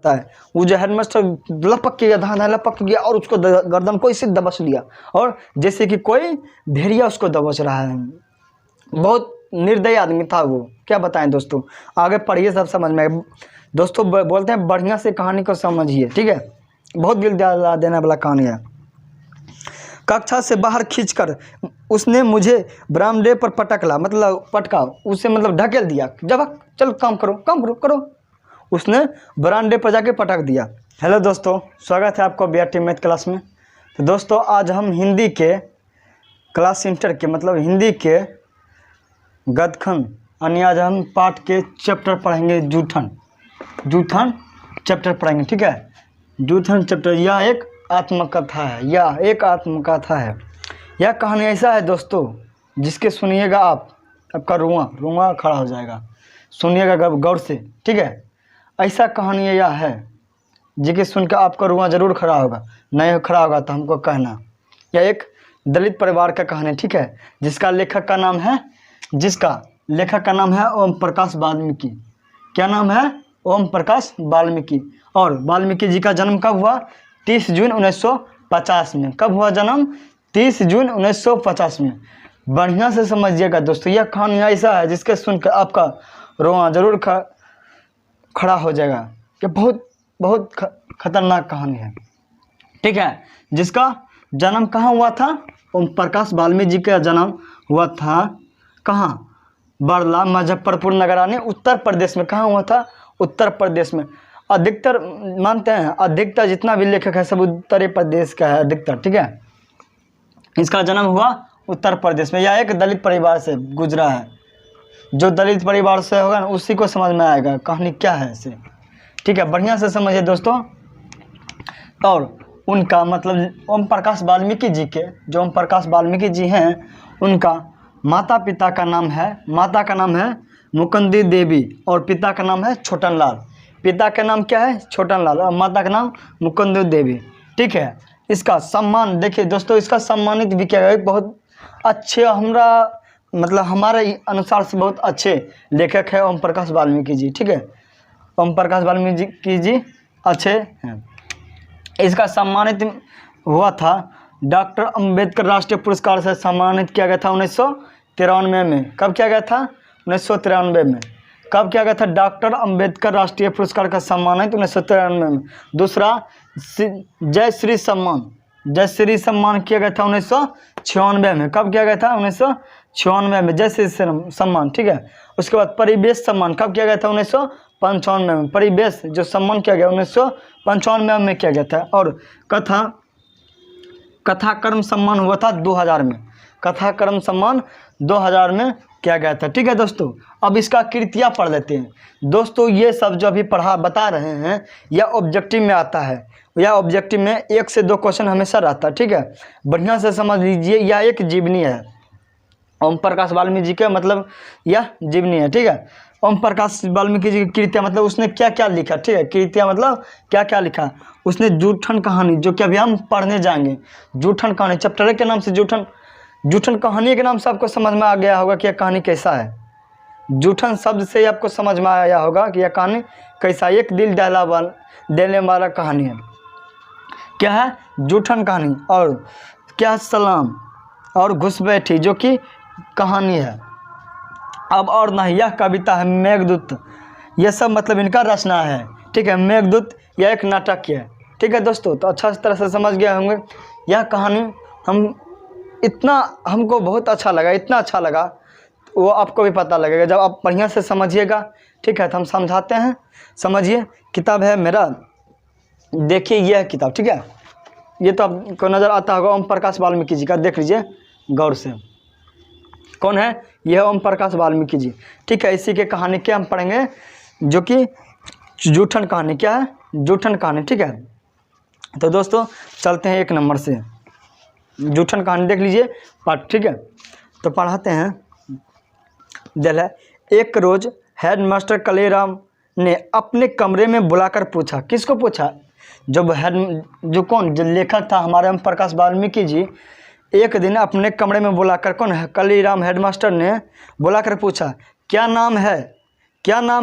है। वो जो हेडमास्टर लपक के गया, लपक गया और उसको गर्दन को इसी दबोच लिया, और जैसे कि कोई भेड़िया उसको दबोच रहा है। बहुत निर्दयी आदमी था वो, क्या बताएं दोस्तों। आगे पढ़िए सब समझ में दोस्तों। बोलते हैं बढ़िया से कहानी को समझिए, ठीक है। बहुत दिल दहला देने वाला कहानी है। कक्षा से बाहर खींचकर उसने मुझे बरामदे पर पटकला, मतलब पटका, उसे मतलब ढकेल दिया। जब चल काम करो, काम करो करो, उसने बरामदे पर जाके पटक दिया। हेलो दोस्तों, स्वागत है आपको BRT मैथ क्लास में। तो दोस्तों आज हम हिंदी के क्लास इंटर के मतलब हिंदी के गद्यखंड यानी आज हम पाठ के चैप्टर पढ़ेंगे। जूठन चैप्टर पढ़ेंगे, ठीक है। जूठन चैप्टर, यह एक आत्मकथा है, यह एक आत्मकथा है। यह कहानी ऐसा है दोस्तों जिसके सुनिएगा आपका रुआ खड़ा हो जाएगा। सुनिएगा गौर से, ठीक है। ऐसा कहानी यह है जिसके सुनकर आपका रुआ जरूर खड़ा होगा, नहीं खड़ा होगा तो हमको कहना। यह एक दलित परिवार का कहानी, ठीक है, जिसका लेखक का नाम है ओम प्रकाश वाल्मीकि। क्या नाम है? ओम प्रकाश वाल्मीकि। और वाल्मीकि जी का जन्म कब हुआ? 30 जून 1950 में। कब हुआ जन्म? 30 जून 1950 में। बढ़िया से समझिएगा दोस्तों, यह कहानी ऐसा है जिसके सुनकर आपका रोआ जरूर खड़ा हो जाएगा। ये बहुत खतरनाक कहानी है, ठीक है। जिसका जन्म कहाँ हुआ था? ओम प्रकाश वाल्मीकि जी का जन्म हुआ था कहाँ? बड़ला मुजफ्फरपुर नगराने, उत्तर प्रदेश में। कहाँ हुआ था? उत्तर प्रदेश में। अधिकतर मानते हैं, अधिकतर जितना भी लेखक है सब उत्तर प्रदेश का है अधिकतर, ठीक है। इसका जन्म हुआ उत्तर प्रदेश में। यह एक दलित परिवार से गुजरा है। जो दलित परिवार से होगा ना उसी को समझ में आएगा कहानी क्या है इसे, ठीक है। बढ़िया से समझिए दोस्तों। और उनका मतलब ओम प्रकाश वाल्मीकि जी के, जो ओम प्रकाश वाल्मीकि जी हैं, उनका माता का नाम है मुकुंदी देवी और पिता का नाम है छोटन लाल। पिता का नाम क्या है? छोटन लाल, और माता का नाम मुकुंदी देवी, ठीक है। इसका सम्मान देखिए दोस्तों, इसका सम्मानित भी किया गया। बहुत अच्छे हमारे अनुसार से बहुत अच्छे लेखक है ओम प्रकाश वाल्मीकि जी, ठीक है। ओम प्रकाश वाल्मीकि जी अच्छे हैं। इसका सम्मानित हुआ था डॉक्टर अंबेडकर राष्ट्रीय पुरस्कार से सम्मानित किया गया था 1993 में। कब किया गया था? 1993 में। कब किया गया था? डॉक्टर अंबेडकर राष्ट्रीय पुरस्कार का सम्मानित 1993 में। दूसरा जय श्री सम्मान किया गया था 1996 में। कब किया गया था? 1996 में, जय श्री सम्मान, ठीक है। उसके बाद परिवेश सम्मान कब किया गया था? 1995 में। परिवेश जो सम्मान किया गया 1995 में किया गया था। और कथा कर्म सम्मान हुआ था 2000 में। कथा कर्म सम्मान 2000 में किया गया था, ठीक है दोस्तों। अब इसका कृतियाँ पढ़ लेते हैं दोस्तों। ये सब जो अभी बता रहे हैं यह ऑब्जेक्टिव में आता है। यह ऑब्जेक्टिव में 1 से 2 क्वेश्चन हमेशा रहता है, ठीक है। बढ़िया से समझ लीजिए, यह एक जीवनी है ओम प्रकाश वाल्मीकि जी के, मतलब यह जीवनी है, ठीक है। ओम प्रकाश वाल्मीकि जी की कृतियाँ मतलब उसने क्या क्या लिखा, ठीक है। कृतियाँ मतलब क्या क्या लिखा उसने? जूठन कहानी, जो कि अभी हम पढ़ने जाएंगे। जूठन कहानी चैप्टर के नाम से जूठन कहानी के नाम से आपको समझ में आ गया होगा कि यह कहानी कैसा है। जूठन शब्द से आपको समझ में आया होगा कि यह कहानी कैसा, एक दिल देने वाला कहानी है। क्या है? जूठन कहानी। और क्या? सलाम और घुसपैठी, जो कि कहानी है। अब और नहीं, यह कविता है मेघदूत। यह सब मतलब इनका रचना है, ठीक है। मेघदूत यह एक नाटक है, ठीक है दोस्तों। तो अच्छा तरह से समझ गए होंगे यह कहानी। हमको बहुत अच्छा लगा, इतना अच्छा लगा वो आपको भी पता लगेगा जब आप बढ़िया से समझिएगा, ठीक है। तो हम समझाते हैं, समझिए। किताब है मेरा, देखिए यह किताब, ठीक है। ये तो आपको नज़र आता होगा ओम प्रकाश वाल्मीकि जी का, देख लीजिए गौर से। कौन है? यह ओम प्रकाश वाल्मीकि जी, ठीक है। इसी के कहानी के हम पढ़ेंगे, जो कि जूठन कहानी। क्या है? जूठन कहानी, ठीक है। तो दोस्तों चलते हैं 1 नंबर से। जूठन कहानी देख लीजिए पाठ, ठीक है। तो पढ़ाते हैं। एक रोज हेडमास्टर कलेराम ने अपने कमरे में बुलाकर पूछा। किसको पूछा? जो लेखक था हमारे ओम प्रकाश वाल्मीकि जी, एक दिन अपने कमरे में बुलाकर, कौन है? कलीराम हेडमास्टर ने बुलाकर पूछा, क्या नाम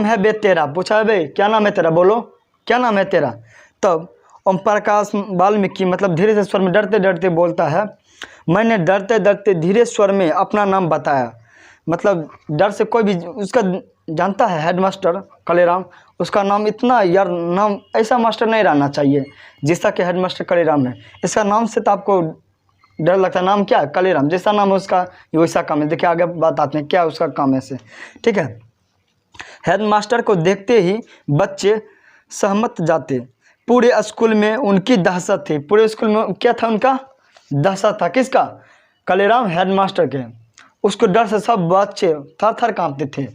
है बे तेरा? पूछा, बे क्या नाम है तेरा, बोलो। क्या नाम है तेरा? तब ओम प्रकाश वाल्मीकि मतलब धीरे से स्वर में डरते डरते बोलता है, मैंने डरते डरते धीरे स्वर में अपना नाम बताया। मतलब डर से कोई भी उसका जानता है हेडमास्टर कलेराम, उसका नाम इतना यार, नाम ऐसा मास्टर नहीं रहना चाहिए जैसा कि हेडमास्टर कलेराम है। इसका नाम से तो आपको डर लगता है। नाम क्या है? कलेराम। जैसा नाम है उसका वैसा काम है। देखिए आगे बात आते हैं क्या उसका काम है ऐसे, ठीक है। हेडमास्टर को देखते ही बच्चे सहमत जाते। पूरे स्कूल में उनकी दहशत थी। पूरे स्कूल में क्या था उनका? दहशत था। किसका? कलेराम हेडमास्टर के। उसको डर से सब बच्चे थर थर कांपते थे।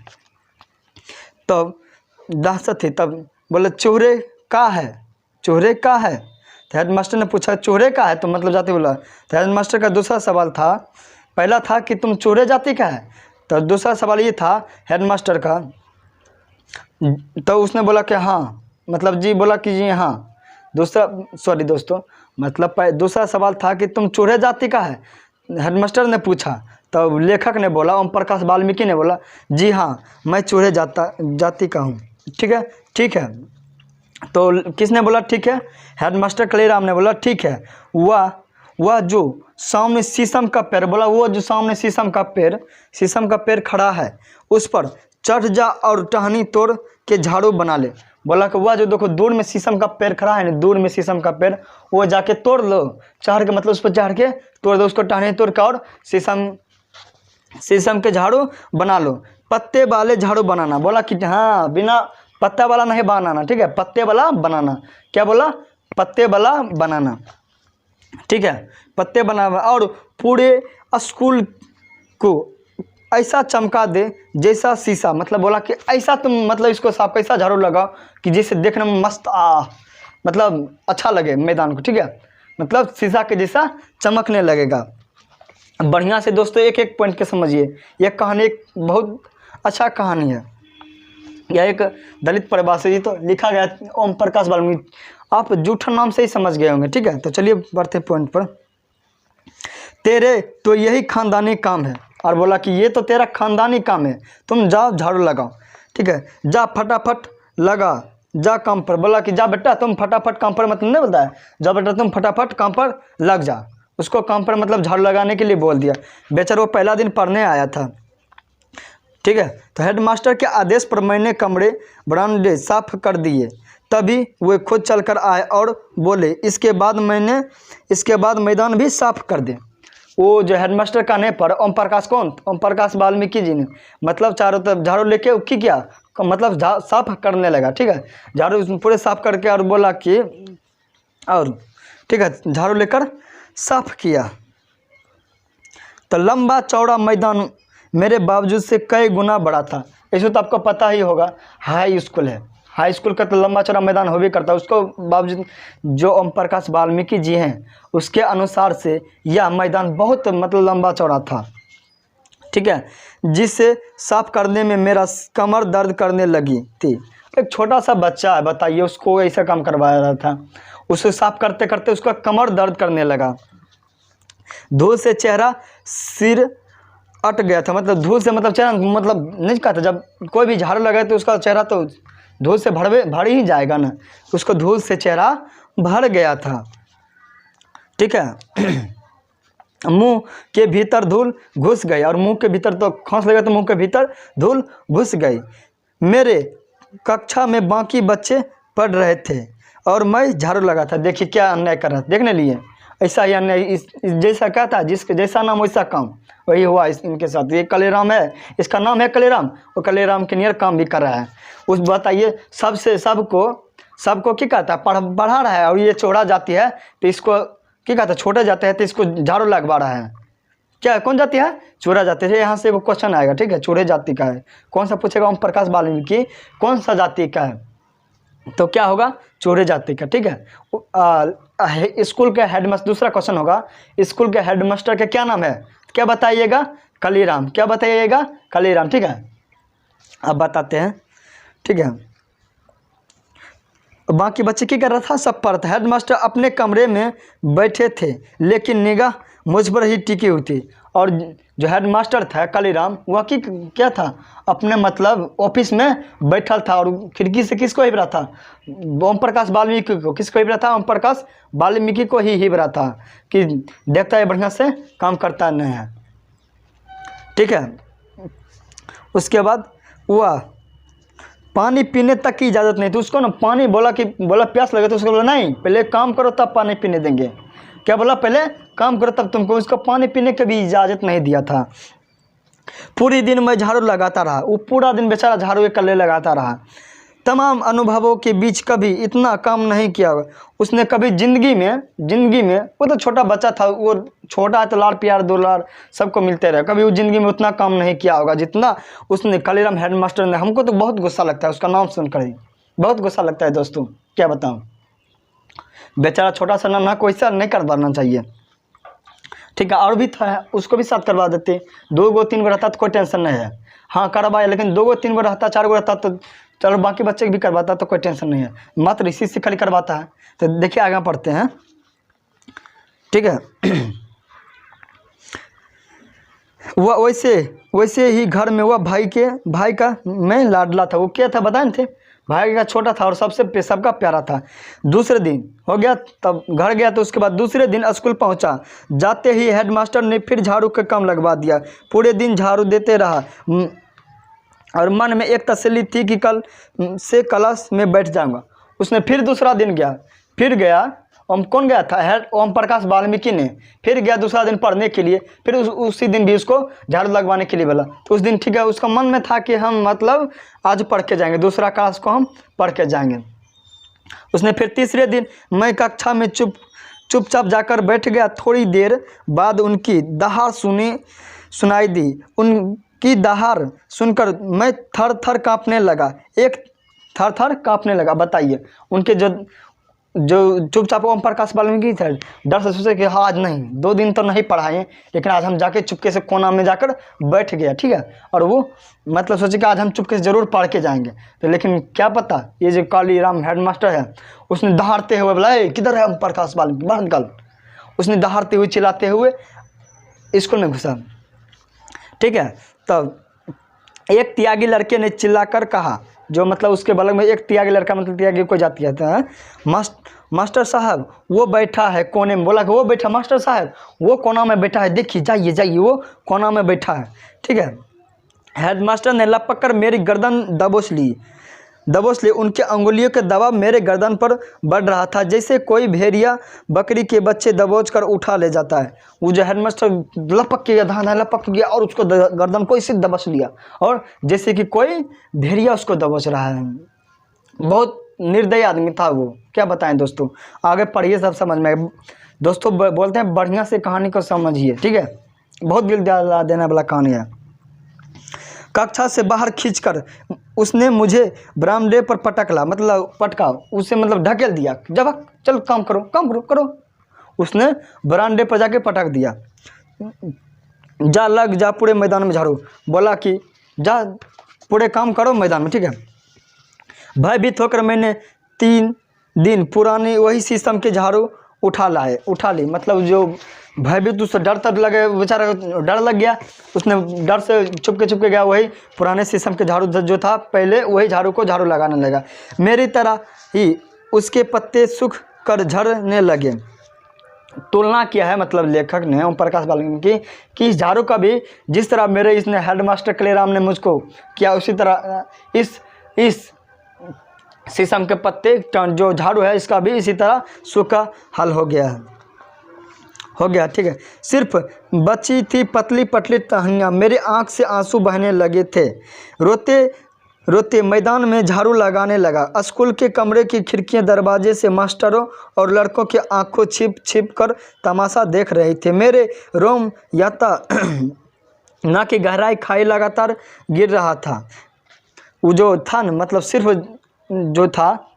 तब दहशत थी। तब बोले चोरे का है? चोरे का है? तो हेडमास्टर ने पूछा चोरे का है तो मतलब जाति बोला। तो हेडमास्टर का दूसरा सवाल था, पहला था कि तुम चोरे जाति का है, तो दूसरा सवाल ये था हेडमास्टर का, तो उसने बोला कि हाँ, मतलब जी बोला कि जी हाँ। दूसरा सॉरी दोस्तों, मतलब दूसरा सवाल था कि तुम चोरे जाति का है, हेडमास्टर ने पूछा। तो लेखक ने बोला, ओम प्रकाश वाल्मीकि ने बोला, जी हाँ मैं चोरे जाति का हूँ। ठीक है, ठीक है। तो किसने बोला ठीक है? हेडमास्टर कलेराम ने बोला ठीक है। वह जो सामने शीशम का पेड़, बोला वो जो सामने शीशम का पेड़ खड़ा है उस पर चढ़ जा और टहनी तोड़ के झाड़ू बना ले। बोला कि वह जो देखो दूर में शीशम का पेड़ खड़ा है ना, दूर में शीशम का पेड़, वो जाके तोड़ लो, चढ़ के मतलब उस पर चढ़ के तोड़ दो उसको, टहनी तोड़ के, और शीशम के झाड़ू बना लो। पत्ते वाले झाड़ू बनाना। बोला कि हाँ बिना पत्ता वाला नहीं बनाना, ठीक है, पत्ते वाला बनाना। क्या बोला? पत्ते वाला बनाना, ठीक है, पत्ते बना। और पूरे स्कूल को ऐसा चमका दे जैसा शीशा। मतलब बोला कि ऐसा तुम मतलब इसको साफ कैसा झाड़ू लगाओ कि जिससे देखने में मस्त मतलब अच्छा लगे मैदान को, ठीक है, मतलब शीशा के जैसा चमकने लगेगा। बढ़िया से दोस्तों एक एक पॉइंट के समझिए। यह कहानी एक बहुत अच्छा कहानी है। यह एक दलित परिवार से तो लिखा गया ओम प्रकाश वाल्मीकि। आप जूठा नाम से ही समझ गए होंगे, ठीक है। तो चलिए बढ़ते पॉइंट पर। तेरे तो यही खानदानी काम है। और बोला कि ये तो तेरा खानदानी काम है, तुम जाओ झाड़ू लगाओ, ठीक है, जा फटाफट लगा, जा काम पर। बोला कि जा बेटा तुम फटाफट काम पर, मतलब नहीं बोलता है, जा बेटा तुम फटाफट काम पर लग जा। उसको काम पर मतलब झाड़ू लगाने के लिए बोल दिया। बेचारा वो पहला दिन पढ़ने आया था, ठीक है। तो हेडमास्टर के आदेश पर मैंने कमरे बरामदे साफ कर दिए। तभी वे खुद चलकर आए और बोले इसके बाद मैदान भी साफ कर दे। वो जो हेडमास्टर कहने पर ओम प्रकाश कौन? ओम प्रकाश वाल्मीकि जी ने मतलब चारों तरफ झाड़ू लेके की किया, मतलब साफ करने लगा, ठीक है, झाड़ू पूरे साफ करके, और बोला कि और ठीक है झाड़ू लेकर साफ किया। तो लंबा चौड़ा मैदान मेरे बावजूद से कई गुना बड़ा था। ऐसे तो आपको पता ही होगा, हाई स्कूल है, हाई स्कूल का तो लंबा चौड़ा मैदान हो भी करता है। उसको बावजूद जो ओम प्रकाश वाल्मीकि जी हैं उसके अनुसार से यह मैदान बहुत मतलब लंबा चौड़ा था, ठीक है, जिसे साफ करने में मेरा कमर दर्द करने लगी थी। एक छोटा सा बच्चा है, बताइए, उसको ऐसा काम करवाया रहा था, उसे साफ करते करते उसका कमर दर्द करने लगा। धूल से चेहरा सिर अट गया था। मतलब धूल से मतलब चेहरा मतलब नहीं कहता, जब कोई भी झाड़ू लगाए तो उसका चेहरा तो धूल से भर ही जाएगा ना, उसको धूल से चेहरा भर गया था, ठीक है। मुंह के भीतर धूल घुस गई, और मुंह के भीतर तो खांस लगा तो मुंह के भीतर धूल घुस गई। मेरे कक्षा में बाकी बच्चे पढ़ रहे थे और मैं झाड़ू लगा था। देखिए क्या अन्याय कर रहा था, देखने लिए ऐसा ही अन्याय। इस जैसा क्या था, जिसके जैसा नाम वैसा काम, वही हुआ इनके साथ। ये कलेराम है, इसका नाम है कलेराम, वो कलेराम के नियर काम भी कर रहा है। उस बताइए सबको क्या कहता है, बढ़ा रहा है, और ये चौड़ा जाती है तो इसको क्या कहता है, छोटे जाते हैं तो इसको झाड़ू लगवा रहा है। क्या कौन जाति है? चोरा जाति है। यहाँ से वो क्वेश्चन आएगा, ठीक है, चोरे जाति का है। कौन सा पूछेगा? ओम प्रकाश वाल्मीकि कौन सा जाति का है, तो क्या होगा? चोरे जाति का, ठीक है। स्कूल के हेडमास्टर, दूसरा क्वेश्चन होगा, स्कूल के हेडमास्टर का क्या नाम है? क्या बताइएगा? कलीराम। क्या बताइएगा? कलीराम, ठीक है। अब बताते हैं, ठीक है। बाकी बच्चे क्या कर रहा था, सब पढ़ रहा था। हेडमास्टर अपने कमरे में बैठे थे लेकिन निगाह मुझ पर ही टिकी हुई थी। और जो हेडमास्टर था कालीराम, वह क्या था, अपने मतलब ऑफिस में बैठा था और खिड़की से किसको हिब रहा था, ओम प्रकाश वाल्मीकि को। किसको हिब रहा था, ओम प्रकाश वाल्मीकि को ही हिब रहा था कि देखता है बढ़िया से काम करता नहीं है। ठीक है, उसके बाद वह पानी पीने तक की इजाज़त नहीं थी उसको ना। पानी बोला प्यास लगे तो उसको बोला नहीं, पहले काम करो तब पानी पीने देंगे। क्या बोला, पहले काम करो तब तुमको। उसको पानी पीने की भी इजाज़त नहीं दिया था। पूरी दिन मैं झाड़ू लगाता रहा। वो पूरा दिन बेचारा झाड़ू के कल्ले लगाता रहा। तमाम अनुभवों के बीच कभी इतना काम नहीं किया उसने। कभी ज़िंदगी में वो तो छोटा बच्चा था, वो छोटा है तो लाड़ प्यार दुलार सबको मिलते रहे। कभी वो ज़िंदगी में उतना काम नहीं किया होगा जितना उसने कालीराम हेडमास्टर ने। हमको तो बहुत गुस्सा लगता है उसका नाम सुनकर ही, बहुत गुस्सा लगता है दोस्तों, क्या बताऊँ। बेचारा छोटा सा ना कोई सा नहीं करवाना चाहिए। ठीक है, और भी था, उसको भी साथ करवा देते। 2 गो 3 गो रहता तो कोई टेंशन नहीं है। हाँ करवाए, लेकिन 2 गो 3 गो रहता, 4 गो रहता तो चलो बाकी बच्चे भी करवाता तो कोई टेंशन नहीं है। मात्र इसी से खाली करवाता है। तो देखिए आगे पढ़ते हैं। ठीक है, वह वैसे ही घर में वह भाई का मैं लाडला था। वो क्या था बताए थे, भाई का छोटा था और सबका प्यारा था। दूसरे दिन हो गया, तब घर गया। तो उसके बाद दूसरे दिन स्कूल पहुंचा। जाते ही हेडमास्टर ने फिर झाड़ू का काम लगवा दिया। पूरे दिन झाड़ू देते रहा और मन में एक तसल्ली थी कि कल से क्लास में बैठ जाऊंगा। उसने फिर दूसरा दिन गया। कौन गया था, हेड ओम प्रकाश वाल्मीकि ने। फिर गया दूसरा दिन पढ़ने के लिए। फिर उसी दिन भी उसको झाड़ू लगवाने के लिए बोला। तो उस दिन ठीक है, उसका मन में था कि हम मतलब आज पढ़ के जाएंगे, दूसरा क्लास को हम पढ़ के जाएंगे। उसने फिर तीसरे दिन मैं कक्षा में चुपचाप जाकर बैठ गया। थोड़ी देर बाद उनकी दहाड़ सुनाई दी। उनकी दहाड़ सुनकर मैं थर थर काँपने लगा। बताइए, उनके जो चुपचाप ओम प्रकाश वाल्मीकि थे, डर से सोचे कि हाँ आज नहीं, 2 दिन तो नहीं पढ़ाए, लेकिन आज हम जाके चुपके से कोना में जाकर बैठ गया। ठीक है, और वो मतलब सोचे कि आज हम चुपके से ज़रूर पढ़ के जाएंगे। तो लेकिन क्या पता, ये जो कालीराम हेडमास्टर है, उसने दहाड़ते हुए बोला, किधर है ओम प्रकाश वाल्मीकि, बाहर निकल। उसने दहाड़ते हुए चिल्लाते हुए स्कूल में घुसा। ठीक है, तब एक त्यागी लड़के ने चिल्लाकर कहा, जो मतलब उसके बगल में एक त्यागी लड़का, मतलब त्यागी को जाती है, मास्टर साहब वो बैठा है कोने में। बोला कि वो बैठा, मास्टर साहब वो कोना में बैठा है, देखिए जाइए वो कोना में बैठा है। ठीक है, हेडमास्टर ने लपक कर मेरी गर्दन दबोच ली। उनके अंगुलियों के दबाव मेरे गर्दन पर बढ़ रहा था, जैसे कोई भेड़िया बकरी के बच्चे दबोच कर उठा ले जाता है। वो जो हेडमास्टर लपक गया और उसको गर्दन को इसे दबोच लिया, और जैसे कि कोई भेड़िया उसको दबोच रहा है। बहुत निर्दयी आदमी था वो, क्या बताएं दोस्तों। आगे पढ़िए, सब समझ में। दोस्तों बोलते हैं बढ़िया से कहानी को समझिए। ठीक है, बहुत दिल देने वाला कहानी है। कक्षा से बाहर खींचकर उसने मुझे बरामदे पर पटका, उसे मतलब ढकेल दिया। जब चल काम करो। उसने बरामदे पर जाके पटक दिया। जा पूरे मैदान में झाड़ू। बोला कि जा पूरे काम करो मैदान में। ठीक है, भयभीत होकर मैंने 3 दिन पुरानी वही शीशम के झाड़ू उठा ली। मतलब जो भयभीत, उससे डर तक लगे, बेचारा डर लग गया। उसने डर से छुपके गया, वही पुराने शीशम के झाड़ू जो था पहले, वही झाड़ू को झाड़ू लगाने लगा। मेरी तरह ही उसके पत्ते सूख कर झड़ने लगे। तुलना किया है मतलब लेखक ने ओम प्रकाश वाल्मीकि की इस झाड़ू का भी जिस तरह मेरे इसने हेडमास्टर कालीराम ने मुझको किया, उसी तरह इस शीशम के पत्ते जो झाड़ू है इसका भी इसी तरह सूखा हल हो गया। ठीक है, सिर्फ बची थी पतली पतली टहनियाँ। मेरी आंख से आंसू बहने लगे थे। रोते मैदान में झाड़ू लगाने लगा। स्कूल के कमरे की खिड़कियां दरवाजे से मास्टरों और लड़कों की आंखों छिप कर तमाशा देख रही थे। मेरे रोम याता ना की गहराई खाई लगातार गिर रहा था। वो जो था न, मतलब सिर्फ जो था,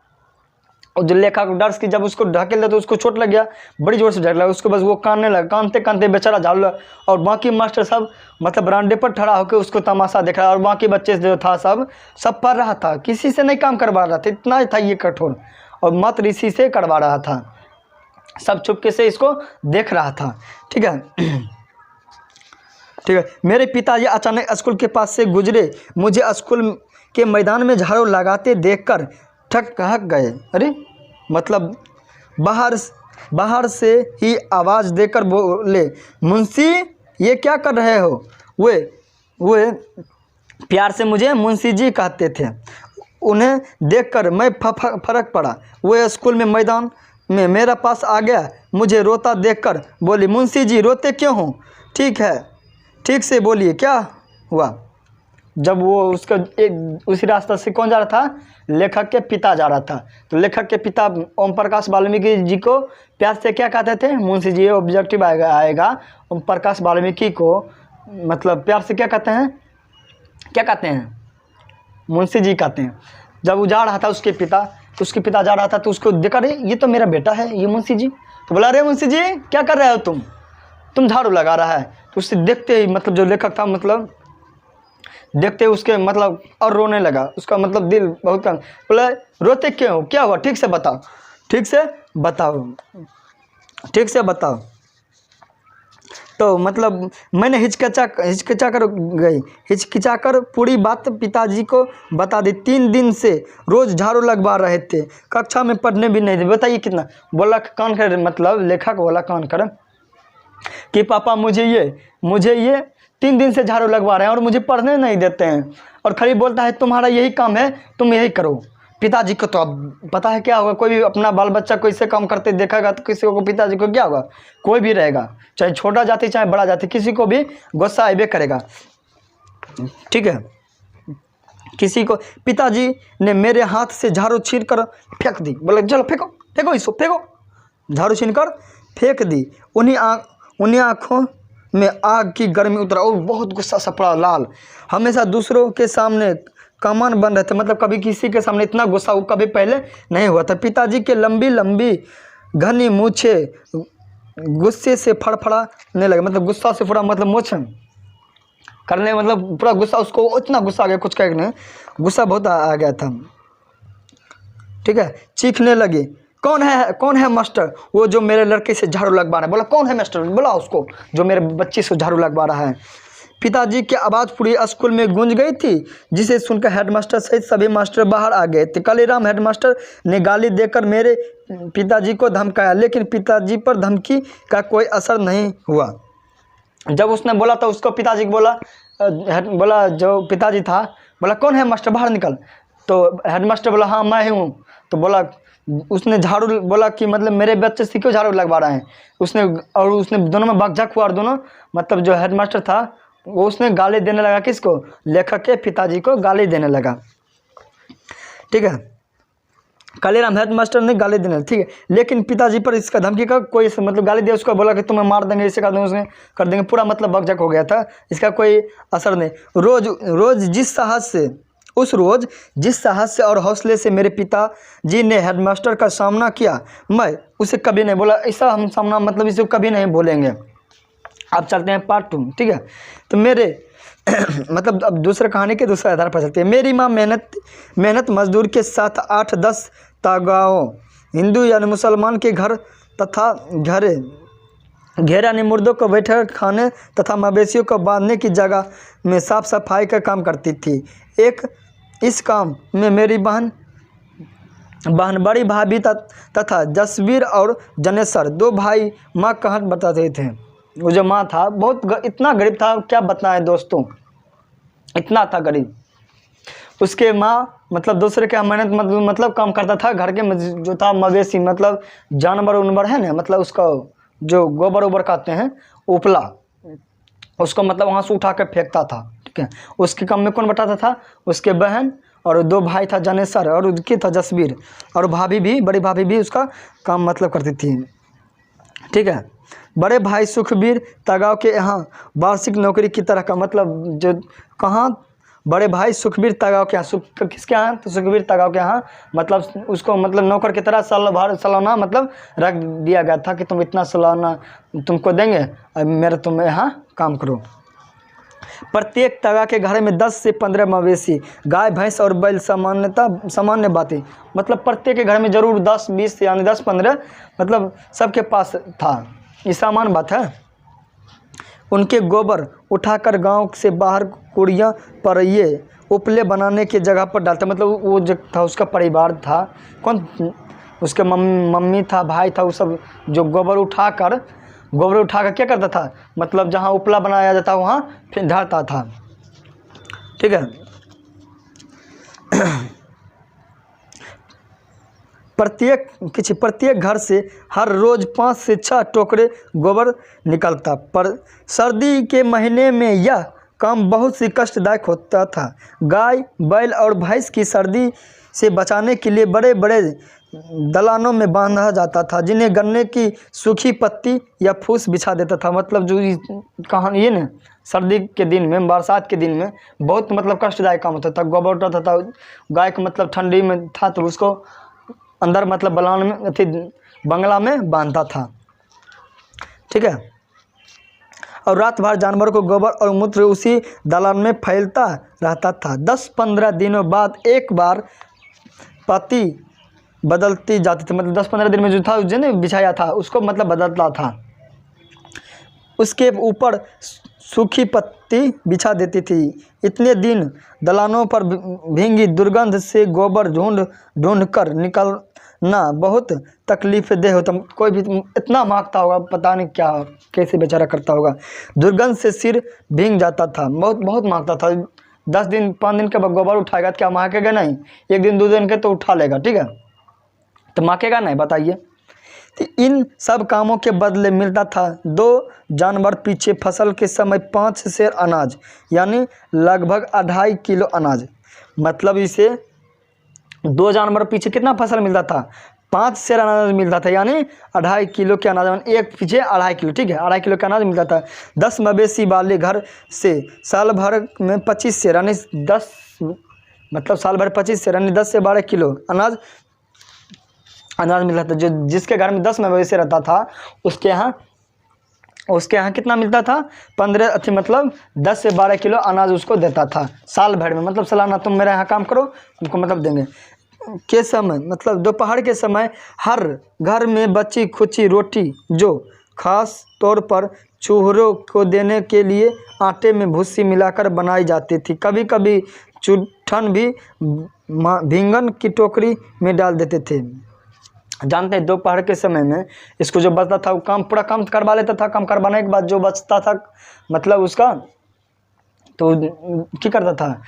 और जो लेखा को डर की जब उसको ढकेल दिया तो उसको चोट लग गया, बड़ी जोर से ढक लगा उसको। बस वो कानने लगा, कानते बेचारा झाड़ू लगा। और बाकी मास्टर सब मतलब बरामदे पर खड़ा होकर उसको तमाशा देख रहा। और बाकी बच्चे जो था सब पढ़ रहा था, किसी से नहीं काम करवा रहा था, इतना ही था ये कठोर। और मत ऋषि से करवा रहा था। सब चुपके से इसको देख रहा था। ठीक है, ठीक है। मेरे पिताजी अचानक स्कूल के पास से गुजरे। मुझे स्कूल के मैदान में झाड़ू लगाते देखकर ठक गए। अरे मतलब बाहर से ही आवाज़ देकर बोले, मुंशी ये क्या कर रहे हो? वे प्यार से मुझे मुंशी जी कहते थे। उन्हें देखकर मैं फर्क पड़ा। वे स्कूल में मैदान में मेरा पास आ गया। मुझे रोता देखकर बोली, मुंशी जी रोते क्यों हो? ठीक है, ठीक से बोलिए क्या हुआ? जब वो उसका उसी रास्ता से कौन जा रहा था? लेखक के पिता जा रहा था। तो लेखक के पिता ओम प्रकाश वाल्मीकि जी को प्यार से क्या कहते थे? मुंशी जी। ऑब्जेक्टिव आएगा ओम प्रकाश वाल्मीकि को मतलब प्यार से क्या कहते हैं? क्या कहते हैं? मुंशी जी कहते हैं। जब वो जा रहा था उसके पिता जा रहा था तो उसको देखा, अरे ये तो मेरा बेटा है, ये मुंशी जी। तो बोला, अरे मुंशी जी क्या कर रहे हो तुम झाड़ू लगा रहा है। तो उससे देखते ही मतलब जो लेखक था मतलब देखते उसके मतलब और रोने लगा। उसका मतलब दिल बहुत कम। बोला, रोते क्यों? क्या हुआ? ठीक से बताओ, ठीक से बताओ, ठीक से बताओ। तो मतलब मैंने हिचकिचा कर पूरी बात पिताजी को बता दी। 3 दिन से रोज़ झाड़ू लगवा रहे थे, कक्षा में पढ़ने भी नहीं थे। बताइए कितना बोला कान कर, मतलब लेखक बोला कान कर कि पापा मुझे ये 3 दिन से झाड़ू लगवा रहे हैं और मुझे पढ़ने नहीं देते हैं। और खाली बोलता है तुम्हारा यही काम है, तुम यही करो। पिताजी को तो अब पता है क्या होगा। कोई भी अपना बाल बच्चा को इससे काम करते देखेगा तो किसी को पिताजी को क्या होगा? कोई भी रहेगा, चाहे छोटा जाति चाहे बड़ा जाति, किसी को भी गुस्सा आइबे करेगा। ठीक है, किसी को। पिताजी ने मेरे हाथ से झाड़ू छीन कर फेंक दी। बोले चलो फेंको इसको, फेंको। झाड़ू छीन कर फेंक दी। उन्हीं आँखों में आग की गर्मी उतरा और बहुत गुस्सा सा पड़ा लाल। हमेशा दूसरों के सामने कमान बन रहे थे, मतलब कभी किसी के सामने इतना गुस्सा वो कभी पहले नहीं हुआ था। पिताजी के लंबी घनी मूछे गुस्से से फड़फड़ाने लगे, मतलब गुस्सा से पूरा मतलब मूछ करने, मतलब पूरा गुस्सा उसको इतना गुस्सा आ गया, कुछ कह नहीं, गुस्सा बहुत आ गया था। ठीक है, चीखने लगी, कौन है मास्टर वो जो मेरे लड़के से झाड़ू लगवा रहा है? बोला कौन है मास्टर? बोला उसको जो मेरे बच्चे से झाड़ू लगवा रहा है। पिताजी की आवाज़ पूरी स्कूल में गूंज गई थी, जिसे सुनकर हेडमास्टर सहित सभी मास्टर बाहर आ गए थे। कालीराम हेडमास्टर ने गाली देकर मेरे पिताजी को धमकाया, लेकिन पिताजी पर धमकी का कोई असर नहीं हुआ। जब उसने बोला तो उसको पिताजी को बोला जो पिताजी था, बोला कौन है मास्टर, बाहर निकल। तो हेडमास्टर बोला हाँ मैं ही हूँ। तो बोला उसने झाड़ू बोला कि मतलब मेरे बच्चे से क्यों झाड़ू लगवा रहे हैं? उसने दोनों में बकझक हुआ और दोनों मतलब जो हेडमास्टर था वो उसने गाली देने लगा। किसको? लेखक के पिताजी को गाली देने लगा। ठीक है, कालीराम हेडमास्टर ने गाली देने, ठीक है, लेकिन पिताजी पर इसका धमकी का कोई मतलब गाली दिया, उसको बोला कि तुम्हें मार देंगे, इसे कर देंगे, उसने कर देंगे, पूरा मतलब बकझक हो गया था। इसका कोई असर नहीं। रोज जिस साहस से और हौसले से मेरे पिताजी ने हेडमास्टर का सामना किया, मैं उसे कभी नहीं बोला। ऐसा हम सामना मतलब इसे कभी नहीं बोलेंगे। अब चलते हैं पार्ट 2। ठीक है, तो मेरे मतलब अब दूसरा कहानी के दूसरे आधार पर चलते हैं। मेरी माँ मेहनत मजदूर के साथ 8-10 तागाओं हिंदू यानी मुसलमान के घर तथा घेरा यानी मुर्दों को बैठे खाने तथा मवेशियों को बांधने की जगह में साफ सफाई का काम करती थी। इस काम में मेरी बहन बड़ी भाभी तथा जसवीर और जनेसर 2 भाई माँ का हाथ बताते थे। वो जो माँ था बहुत इतना गरीब था, क्या बताएं दोस्तों, इतना था गरीब। उसके माँ मतलब दूसरे के मेहनत मतलब काम करता था। घर के जो था मवेशी मतलब जानवर उनवर है ना, मतलब उसका जो गोबर ओबर कहते हैं उपला, उसको मतलब वहाँ से उठा कर फेंकता था। ठीक है, उसके काम में कौन बताता था? उसके बहन और 2 भाई था जनेसर और उसकी था जसवीर, और भाभी भी बड़ी भाभी भी उसका काम मतलब करती थी। ठीक है, बड़े भाई सुखबीर तगाव के यहाँ वार्षिक नौकरी की तरह का मतलब जो कहाँ बड़े भाई सुखबीर तगाव के यहाँ किसके यहाँ? तो सुखबीर तगाव के यहाँ मतलब उसको मतलब नौकर की तरह सालाना मतलब रख दिया गया था कि तुम इतना सालाना तुमको देंगे, अब मेरा तुम यहाँ काम करो। प्रत्येक तगा के घर में 10 से 15 मवेशी, गाय भैंस और बैल सामान्य बातें, मतलब प्रत्येक के घर में जरूर 10-20 यानी 10-15 मतलब सबके पास था, ये सामान्य बात है। उनके गोबर उठाकर गांव से बाहर कुड़ियाँ पर ये उपले बनाने की जगह पर डालते, मतलब वो जो था उसका परिवार था, कौन उसके मम्मी था, भाई था, वो सब जो गोबर उठाकर क्या करता था, मतलब जहाँ उपला बनाया जाता वहाँ फिर डालता था। ठीक है। प्रत्येक घर से हर रोज 5 से 6 टोकरे गोबर निकलता, पर सर्दी के महीने में यह काम बहुत ही कष्टदायक होता था। गाय बैल और भैंस की सर्दी से बचाने के लिए बड़े बड़े दलानों में बांधा जाता था, जिन्हें गन्ने की सूखी पत्ती या फूस बिछा देता था। मतलब जो कहानी ये ना, सर्दी के दिन में, बरसात के दिन में बहुत मतलब कष्टदायक काम होता था। गोबर उठाता था, गाय को मतलब ठंडी में था तो उसको अंदर मतलब बलान में फिर बंगला में बांधता था। ठीक है। और रात भर जानवर को गोबर और मूत्र उसी दलान में फैलता रहता था। 10-15 दिनों बाद एक बार पत्ती बदलती जाती थी, मतलब 10-15 दिन में जो था उसने बिछाया था उसको मतलब बदलता था। उसके ऊपर सूखी पत्ती बिछा देती थी। इतने दिन दलानों पर भींगी दुर्गंध से गोबर ढूंढ कर निकलना बहुत तकलीफदेह होता। कोई भी इतना मांगता होगा, पता नहीं क्या कैसे बेचारा करता होगा। दुर्गंध से सिर भींग जाता था, बहुत मांगता था। 10 दिन 5 दिन के बाद गोबर उठाएगा तो क्या मांगेगा नहीं, 1 दिन 2 दिन के तो उठा लेगा। ठीक है, तो मांगेगा नहीं, बताइए। तो इन सब कामों के बदले मिलता था 2 जानवर पीछे फसल के समय 5 सेर अनाज, यानी लगभग 2.5 किलो अनाज। मतलब इसे 2 जानवर पीछे कितना फसल मिलता था, 5 सेर अनाज मिलता था, यानी 2.5 किलो के अनाज, एक पीछे 2.5 किलो। ठीक है, 2.5 किलो का अनाज मिलता था। 10 मवेशी वाले घर से साल भर में 25 सेर, यानी 10 मतलब साल भर 25 सेर, यानी 10 से 12 किलो अनाज मिलता था। जो जिसके घर में 10 मवेशी रहता था उसके यहाँ कितना मिलता था, 15 मतलब 10 से 12 किलो अनाज उसको देता था साल भर में। मतलब सालाना तुम मेरे यहाँ काम करो, तुमको मतलब देंगे। के समय मतलब दोपहर के समय हर घर में बची खुची रोटी, जो खास तौर पर चूहों को देने के लिए आटे में भूसी मिलाकर बनाई जाती थी। कभी कभी चूठन भी भींगन की टोकरी में डाल देते थे। जानते हैं, दोपहर के समय में इसको जो बचता था वो पूरा काम करवा लेता था। काम करवाने के बाद जो बचता था मतलब उसका तो क्या करता था,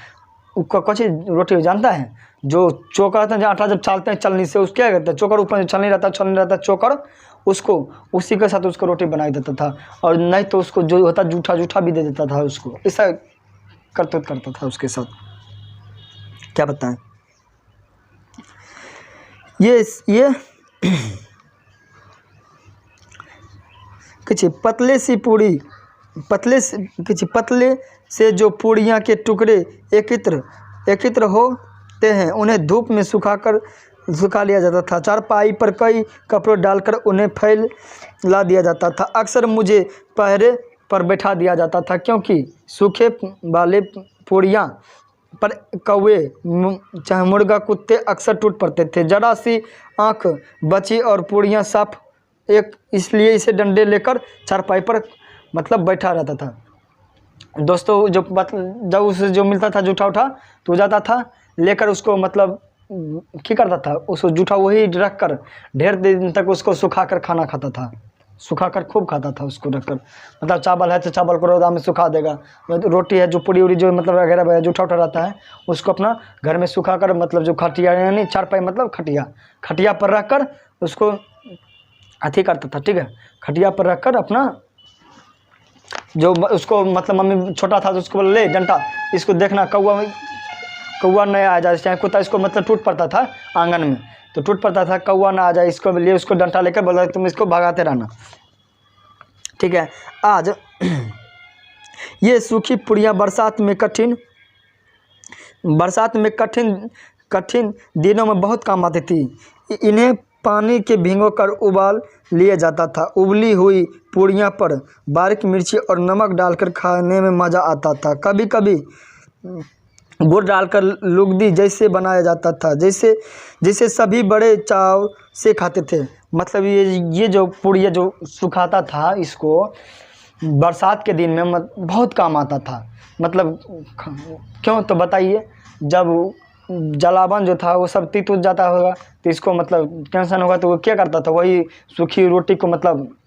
कुछ रोटी जानता है, जो चोकर रहता है, जो आटा जब चालते हैं चलनी से, उसको क्या करता है, चोकर ऊपर छलनी रहता चोकर, उसको उसी के साथ उसको रोटी बना देता था। और नहीं तो उसको जो होता जूठा भी दे देता था उसको। ऐसा करता था उसके साथ, क्या बताएं। ये किसी पतले से जो पूड़ियाँ के टुकड़े एकत्र होते हैं, उन्हें धूप में सुखा लिया जाता था। चारपाई पर कई कपड़े डालकर उन्हें फैला दिया जाता था। अक्सर मुझे पहरे पर बैठा दिया जाता था, क्योंकि सूखे वाले पूड़ियाँ पर कौवे चाहे मुर्गा कुत्ते अक्सर टूट पड़ते थे। जरा सी आँख बची और पूड़ियाँ साफ इसलिए इसे डंडे लेकर चारपाई पर मतलब बैठा रहता था। दोस्तों जब उसे जो मिलता था जूठा तो जाता था लेकर उसको मतलब क्या करता था, उसको जूठा वही रख कर ढेर दिन तक उसको सुखाकर खाना खाता था। सुखाकर खूब खाता था उसको रखकर। मतलब चावल है तो चावल को रौदा में सुखा देगा, रोटी है जो पूड़ी उड़ी जो मतलब वगैरह जूठा रहता है उसको अपना घर में सुखाकर मतलब जो खटिया यानी चारपाई मतलब खटिया पर रखकर उसको अथी करता था। ठीक है, खटिया पर रखकर अपना जो उसको मतलब मम्मी छोटा था तो उसको बोले ले डंटा, इसको देखना कौवा नहीं आ जाए, चाहे कुत्ता इसको मतलब टूट पड़ता था आंगन में तो टूट पड़ता था, कौवा ना आ जाए इसको लिए उसको डंटा लेकर बोला तुम इसको भगाते रहना। ठीक है, आज ये सूखी पुड़ियाँ बरसात में कठिन दिनों में बहुत काम आती थी। इन्हें पानी के भिगोकर उबाल लिया जाता था। उबली हुई पूड़ियाँ पर बारीक मिर्ची और नमक डालकर खाने में मज़ा आता था। कभी कभी गुड़ डालकर लुगदी जैसे बनाया जाता था, जैसे सभी बड़े चाव से खाते थे। मतलब ये जो पुड़िया जो सुखाता था, इसको बरसात के दिन में बहुत काम आता था। मतलब क्यों तो बताइए, जब जलावन जो था वो सब तीत उत जाता होगा, तो इसको मतलब टेंशन होगा, तो वो क्या करता था, वही सूखी रोटी को मतलब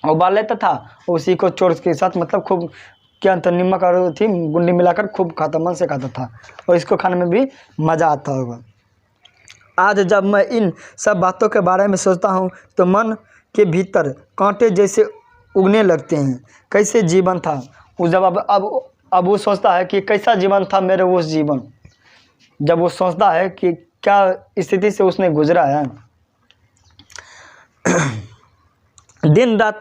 उबाल लेता था, उसी को चोर के साथ मतलब खूब क्या तो नमक और थी गुंडी मिलाकर खूब खाता, मन से खाता था, और इसको खाने में भी मज़ा आता होगा। आज जब मैं इन सब बातों के बारे में सोचता हूँ तो मन के भीतर कांटे जैसे उगने लगते हैं। कैसे जीवन था वो, जब अब वो सोचता है कि कैसा जीवन था मेरे उस जीवन, जब वो सोचता है कि क्या स्थिति से उसने गुजरा है। दिन रात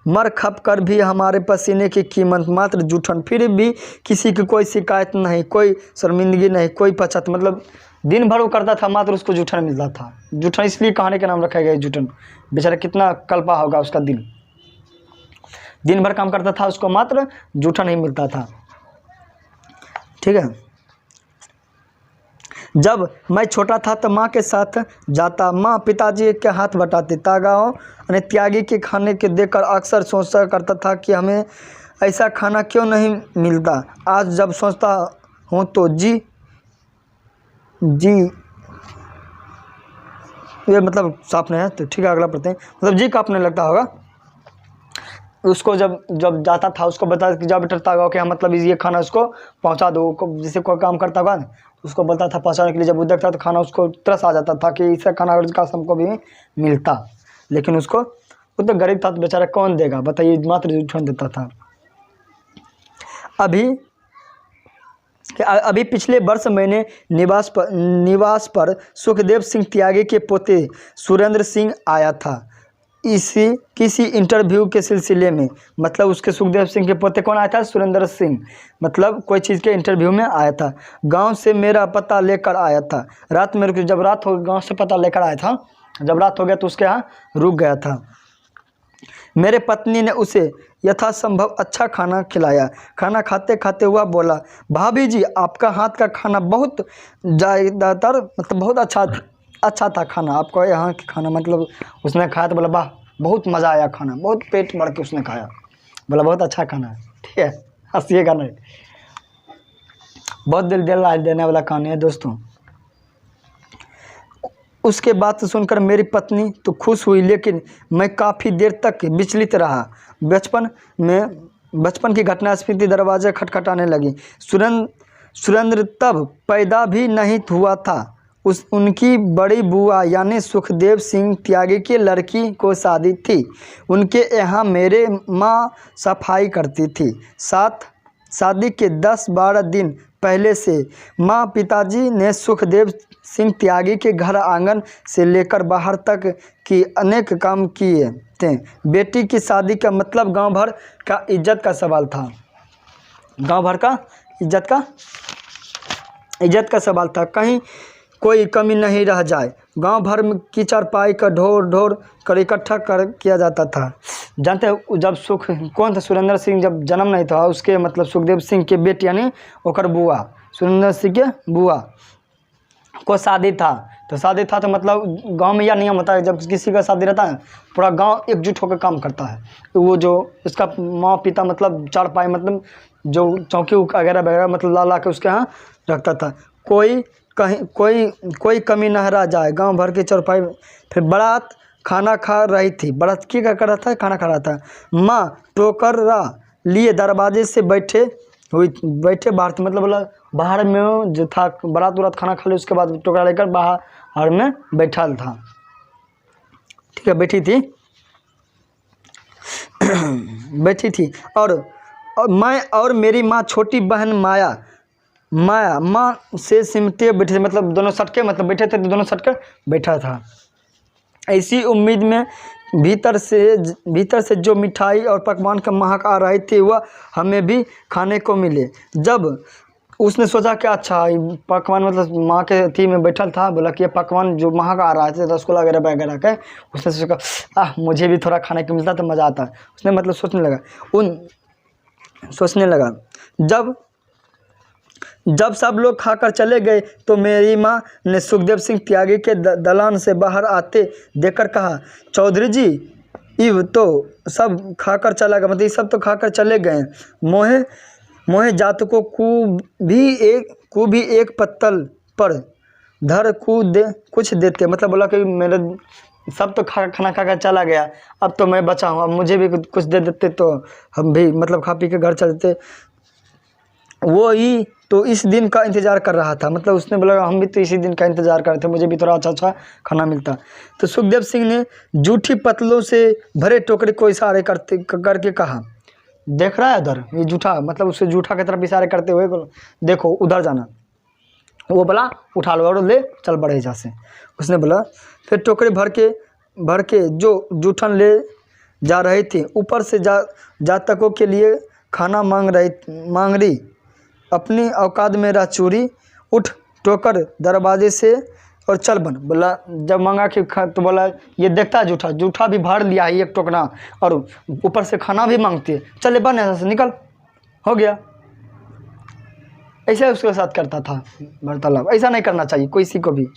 मर खप कर भी हमारे पसीने की कीमत मात्र जूठन, फिर भी किसी की कोई शिकायत नहीं, कोई शर्मिंदगी नहीं, कोई पछत। मतलब दिन भर वो करता था, मात्र उसको जूठन मिलता था। जूठन इसलिए कहानी का नाम रखा गया जूठन। बेचारा कितना कल्पा होगा उसका दिन भर काम करता था, उसको मात्र जूठन ही मिलता था। ठीक है। जब मैं छोटा था तो माँ के साथ जाता, माँ पिताजी के हाथ बटाती, तागाओं और त्यागी के खाने के देखकर अक्सर सोचा करता था कि हमें ऐसा खाना क्यों नहीं मिलता। आज जब सोचता हूँ तो जी ये मतलब साफ नहीं है, तो ठीक है अगला पढ़ते हैं। मतलब जी कांपने लगता होगा उसको, जब जाता था उसको बता कि जा बेटा तागाओं के यहाँ मतलब ये खाना उसको पहुँचा दो। जैसे कोई काम करता होगा उसको बोलता था पहुँचाने के लिए, जब वो देखता तो खाना उसको तरस आ जाता था कि इससे खाना अगर काश हमको भी मिलता, लेकिन उसको वो तो गरीब था तो बेचारा कौन देगा बताइए, मात्र झूठन देता था। अभी पिछले वर्ष मैंने निवास पर सुखदेव सिंह त्यागी के पोते सुरेंद्र सिंह आया था, किसी इंटरव्यू के सिलसिले में। मतलब उसके सुखदेव सिंह के पोते कौन आया था, सुरेंद्र सिंह, मतलब कोई चीज़ के इंटरव्यू में आया था। गांव से मेरा पता लेकर आया था। रात में जब रात हो गांव से पता लेकर आया था, जब रात हो गया तो उसके यहाँ रुक गया था। मेरे पत्नी ने उसे यथासंभव अच्छा खाना खिलाया। खाना खाते खाते हुआ बोला, भाभी जी आपका हाथ का खाना बहुत ज़्यादातर मतलब बहुत अच्छा था खाना, आपको यहाँ का खाना। मतलब उसने खाया तो बोला वाह बहुत मज़ा आया खाना, बहुत पेट भर के उसने खाया, बोला बहुत अच्छा खाना है। ठीक है, हंसिएगा नहीं, बहुत दिल देने वाला कहानी है दोस्तों। उसके बात सुनकर मेरी पत्नी तो खुश हुई, लेकिन मैं काफ़ी देर तक विचलित रहा। बचपन की घटना स्मृति दरवाजे खटखटाने लगी। सुरेंद्र तब पैदा भी नहीं हुआ था। उनकी बड़ी बुआ यानी सुखदेव सिंह त्यागी की लड़की को शादी थी। उनके यहाँ मेरे माँ सफाई करती थी। शादी के 10-12 दिन पहले से माँ पिताजी ने सुखदेव सिंह त्यागी के घर आंगन से लेकर बाहर तक की अनेक काम किए थे। बेटी की शादी का मतलब गांव भर का इज्जत का सवाल था। गांव भर का इज्जत का सवाल था, कहीं कोई कमी नहीं रह जाए। गांव भर में की चारपाई का ढोर कर इकट्ठा किया जाता था। जानते हैं जब कौन था सुरेंद्र सिंह, जब जन्म नहीं था उसके मतलब सुखदेव सिंह के बेटी यानी ओकर बुआ, सुरेंद्र सिंह के बुआ को शादी था तो मतलब गांव में यह नियम होता है जब किसी का शादी रहता है पूरा गांव एकजुट होकर काम करता है। तो वो जो इसका माँ पिता मतलब चारपाई मतलब जो चौकी वगैरह मतलब ला के उसके यहाँ रखता था, कोई कमी न रह जाए। गांव भर की चारपाई। फिर बारात खाना खा रही थी। बारात क्या कर रहा था, खाना खा रहा था। माँ टोकरा लिए दरवाजे से बैठे बाहर थे, मतलब बोला बाहर में जो था बारात खाना खा ले, उसके बाद टोकरा लेकर बाहर में बैठा था। ठीक है, बैठी थी और मैं और मेरी माँ छोटी बहन माया माँ से सिमटे बैठे थे, मतलब दोनों सटके मतलब बैठे थे तो दोनों सटके बैठा था। ऐसी उम्मीद में भीतर से जो मिठाई और पकवान का महक आ रही थी वह हमें भी खाने को मिले। जब उसने सोचा कि अच्छा ये पकवान मतलब माँ के थी में बैठल था, बोला कि ये पकवान जो माँ का आ रहा है रसगुल्ला वगैरह वगैरह के, उसने सोचा मुझे भी थोड़ा खाने को मिलता तो मज़ा आता। उसने मतलब सोचने लगा। जब सब लोग खाकर चले गए तो मेरी माँ ने सुखदेव सिंह त्यागी के दलान से बाहर आते देखकर कहा, चौधरी जी इव तो सब खाकर चला गया, मतलब ये सब तो खाकर चले गए। मोहे जातकों को भी एक पत्तल पर धर कुछ देते, मतलब बोला कि मेरे सब तो खाना खाकर चला गया, अब तो मैं बचा हूँ, अब मुझे भी कुछ दे देते तो हम भी मतलब खा पी के घर चलते। वो ही तो इस दिन का इंतज़ार कर रहा था, मतलब उसने बोला हम भी तो इसी दिन का इंतज़ार कर रहे थे, मुझे भी थोड़ा अच्छा खाना मिलता। तो सुखदेव सिंह ने जूठी पतलों से भरे टोकरे को इशारे करके कहा, देख रहा है उधर ये जूठा, मतलब उससे जूठा की तरफ इशारे करते हुए देखो उधर जाना। वो बोला उठा लो और ले चल बड़े जहाँ से। उसने बोला फिर टोकरे भर के जो जूठन ले जा रहे थे ऊपर से जातकों के लिए खाना मांग रही, अपनी औकात में रह चूरी, उठ टोकर दरवाजे से और चल बन। बोला जब मांगा कि तो बोला ये देखता है जूठा भी भर लिया है एक टोकना और ऊपर से खाना भी मांगती है, चले बन ऐसा से निकल, हो गया। ऐसे उसके साथ करता था वार्तालाप। ऐसा नहीं करना चाहिए किसी को भी,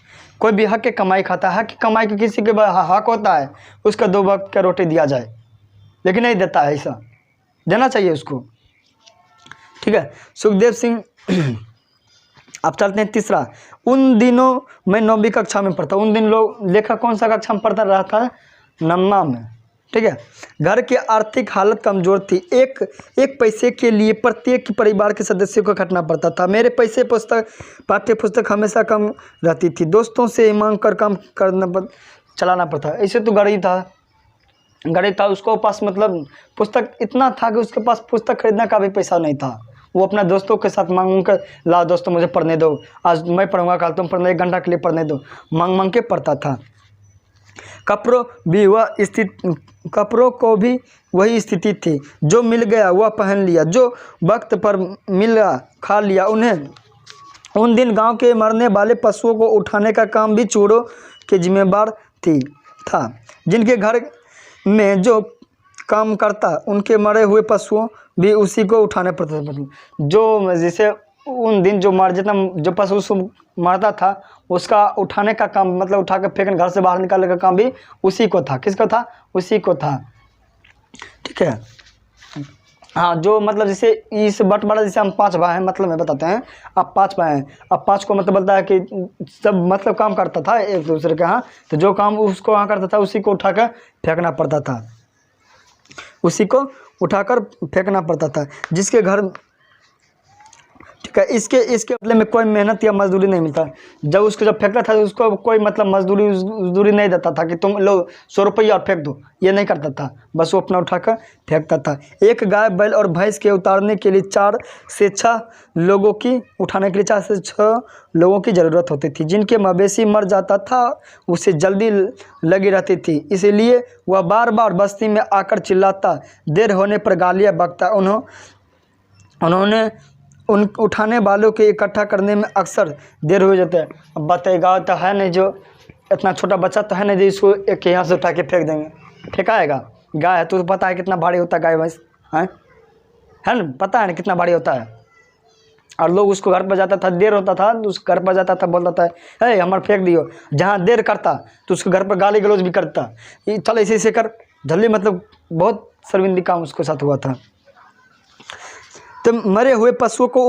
कोई भी हक के कमाई खाता है, हक की कमाई को किसी के हक होता है उसका 2 वक्त का रोटी दिया जाए, लेकिन नहीं देता है, ऐसा देना चाहिए उसको। ठीक है, सुखदेव सिंह। अब चलते हैं तीसरा। उन दिनों मैं 9वीं कक्षा में पढ़ता। उन दिन लोग लेखक कौन सा कक्षा में पढ़ता रहा था? 9वां में। ठीक है, घर की आर्थिक हालत कमज़ोर थी, एक पैसे के लिए प्रत्येक परिवार के सदस्यों को खटना पड़ता था। मेरे पैसे पाठ्य पुस्तक हमेशा कम रहती थी, दोस्तों से मांग कर काम चलाना पड़ता। ऐसे तो गरीब था, उसको पास मतलब पुस्तक इतना था कि उसके पास पुस्तक खरीदने का भी पैसा नहीं था। वो अपना दोस्तों के साथ मांग कर, ला दोस्तों मुझे पढ़ने दो, आज मैं पढ़ूंगा, कल तुम पढ़ना, 1 घंटा के लिए पढ़ने दो, मांग के पढ़ता था। कपड़ों को भी वही स्थिति थी, जो मिल गया वह पहन लिया, जो वक्त पर मिला खा लिया। उन दिन गांव के मरने वाले पशुओं को उठाने का काम भी चोरों के जिम्मेदार था। जिनके घर में जो काम करता उनके मरे हुए पशुओं भी उसी को उठाने पड़ते थे। जो जैसे उन दिन जो जो पशु मरता था उसका उठाने का काम, मतलब उठा कर फेंकने, घर से बाहर निकालने का काम भी उसी को था। किसको था? उसी को था। ठीक है, हाँ, जो मतलब जैसे इस बंटवारा, जैसे हम 5 भाई हैं, मतलब मैं बताते हैं, अब 5 भाई हैं, अब 5 को मतलब बोलता है कि सब मतलब काम करता था एक दूसरे के यहाँ, तो जो काम उसको वहाँ करता था उसी को उठाकर फेंकना पड़ता था, जिसके घर। ठीक है, इसके बदले में कोई मेहनत या मजदूरी नहीं मिलता। जब फेंकता था उसको कोई मतलब मजदूरी नहीं देता था कि तुम लो 100 रुपये और फेंक दो, ये नहीं करता था, बस वो अपना उठाकर फेंकता था। एक गाय, बैल और भैंस के उतारने के लिए 4 से 6 लोगों की ज़रूरत होती थी। जिनके मवेशी मर जाता था उसे जल्दी लगी रहती थी, इसलिए वह बार बार बस्ती में आकर चिल्लाता, देर होने पर गालियाँ बकता। उन्होंने उन उठाने वालों के इकट्ठा करने में अक्सर देर हो जाता है। अब बताएगा तो है नहीं, जो इतना छोटा बच्चा तो है नहीं जो इसको एक यहाँ से उठा के फेंक देंगे, फेंकाएगा। गाय है तो पता है कितना भारी होता है, गाय भैंस है ना, पता है ना कितना भारी होता है। और लोग उसको घर पर जाता था, देर होता था तो उसको घर पर जाता था, बोलता था है हमारे फेंक दियो। जहाँ देर करता तो उसके घर पर गाली गलौज भी करता, चल ऐसे कर जल्दी, मतलब बहुत शर्मिंदी काम उसके साथ हुआ था। तो मरे हुए पशुओं को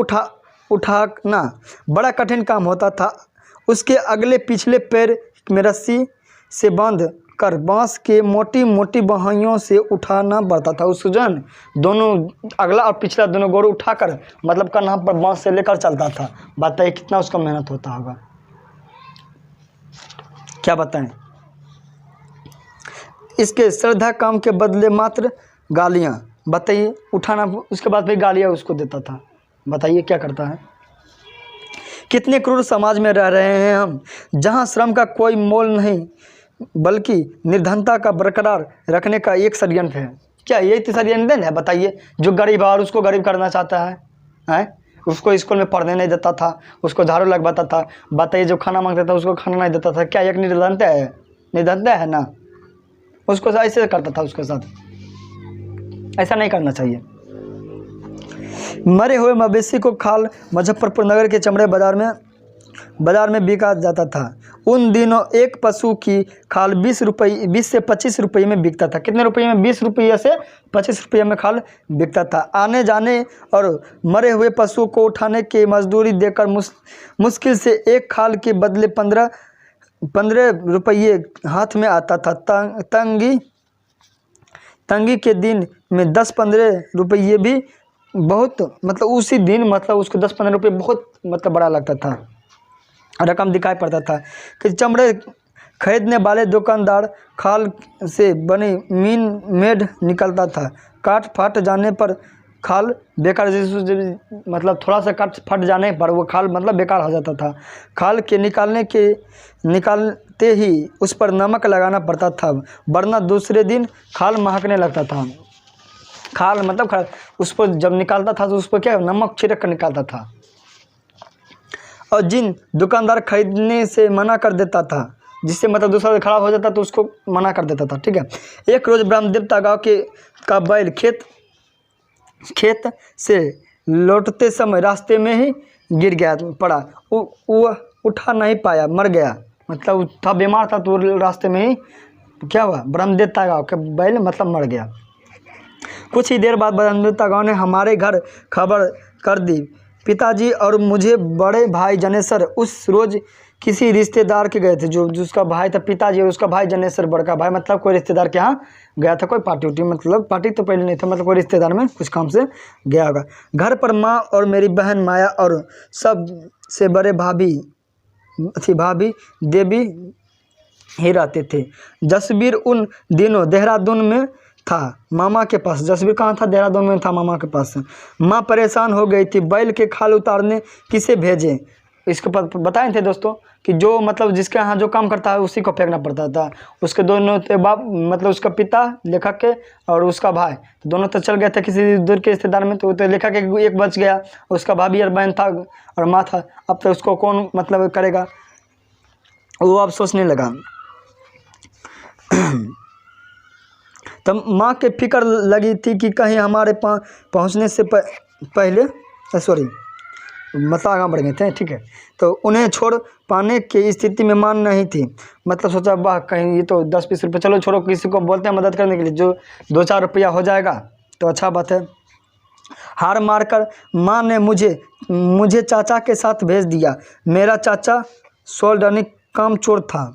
उठाना बड़ा कठिन काम होता था। उसके अगले पिछले पैर में रस्सी से बांध कर बांस के मोटी बहाइयों से उठाना पड़ता था। उस जन दोनों अगला और पिछला दोनों गोर उठाकर मतलब कन्हा पर बांस से लेकर चलता था। बताइए कितना उसका मेहनत होता होगा, क्या बताएं। इसके श्रद्धा काम के बदले मात्र गालियाँ, बताइए, उठाना, उसके बाद फिर गालियाँ उसको देता था। बताइए क्या करता है। कितने क्रूर समाज में रह रहे हैं हम, जहाँ श्रम का कोई मोल नहीं बल्कि निर्धनता का बरकरार रखने का एक षड्यंत्र है। क्या यही तो षड्यंत्र है? बताइए, जो गरीब है और उसको गरीब करना चाहता है, उसको स्कूल में पढ़ने नहीं देता था, उसको झाड़ू लगवाता था, बताइए जो खाना मांगता था उसको खाना नहीं देता था। क्या एक निर्धनता है? निर्धनता है ना। उसको ऐसे करता था उसके साथ, ऐसा नहीं करना चाहिए। मरे हुए मवेशी को खाल मुजफ्फरपुर नगर के चमड़े बाजार में बिका जाता था। उन दिनों एक पशु की खाल 20 से 25 रुपये में बिकता था। कितने रुपये में? 20 रुपये से 25 रुपये में खाल बिकता था। आने जाने और मरे हुए पशु को उठाने की मजदूरी देकर मुश्किल से एक खाल के बदले 15 रुपये हाथ में आता था। तंगी के दिन में 10-15 रुपये भी बहुत, मतलब उसी दिन मतलब उसको 10-15 रुपये बहुत मतलब बड़ा लगता था, रकम दिखाई पड़ता था। कि चमड़े खरीदने वाले दुकानदार खाल से बनी मीन मेड निकलता था। काट फट जाने पर खाल बेकार, मतलब थोड़ा सा काट फट जाने पर वो खाल मतलब बेकार हो जाता था। खाल के निकालते ही उस पर नमक लगाना पड़ता था, वरना दूसरे दिन खाल महकने लगता था। खाल मतलब उस पर जब निकालता था तो उस पर क्या नमक छिड़क कर निकालता था। और जिन दुकानदार खरीदने से मना कर देता था, जिससे मतलब दूसरा खराब हो जाता तो उसको मना कर देता था। ठीक है। एक रोज़ ब्रह्मदेवता गाँव का बैल खेत से लौटते समय रास्ते में ही गिर गया, पड़ा। वो उठा नहीं पाया, मर गया। मतलब था बीमार था तो रास्ते में ही क्या हुआ, ब्रह्मदेवता गाँव का बैल मतलब मर गया। कुछ ही देर बाद ब्रह्मदेवता गाँव ने हमारे घर खबर कर दी। पिताजी और मुझे बड़े भाई जनेश्वर उस रोज़ किसी रिश्तेदार के गए थे, जो उसका भाई था। पिताजी और उसका भाई जनेश्वर बड़का भाई मतलब कोई रिश्तेदार के यहाँ गया था, कोई पार्टी उटी, मतलब पार्टी तो पहले नहीं था, मतलब कोई रिश्तेदार में कुछ काम से गया होगा। घर पर माँ और मेरी बहन माया और सब से बड़े भाभी देवी ही रहते थे। जसबीर उन दिनों देहरादून में था मामा के पास। जसबीर कहाँ था? देहरादून में था मामा के पास। माँ परेशान हो गई थी, बैल के खाल उतारने किसे भेजें। इसके बताए थे दोस्तों कि जो मतलब जिसके यहाँ जो काम करता है उसी को फेंकना पड़ता था। उसके दोनों बाप मतलब उसका पिता लेखक के और उसका भाई दोनों तो चल गए थे किसी दूर के रिश्तेदार में, तो लेखक एक बच गया, उसका भाभी और बहन था और माँ था। अब तो उसको कौन मतलब करेगा, वो अब सोचने लगा। तब माँ के फिक्र लगी थी कि कहीं हमारे पहुँचने से पहले मतलब आगे बढ़ गए थे। ठीक है। तो उन्हें छोड़ पाने की स्थिति में मान नहीं थी। मतलब सोचा वाह कहीं ये तो 10-20 रुपये, चलो छोड़ो, किसी को बोलते हैं मदद करने के लिए, जो 2-4 रुपया हो जाएगा तो अच्छा बात है। हार मारकर माँ ने मुझे चाचा के साथ भेज दिया। मेरा चाचा सोल्डरनी काम चोर था।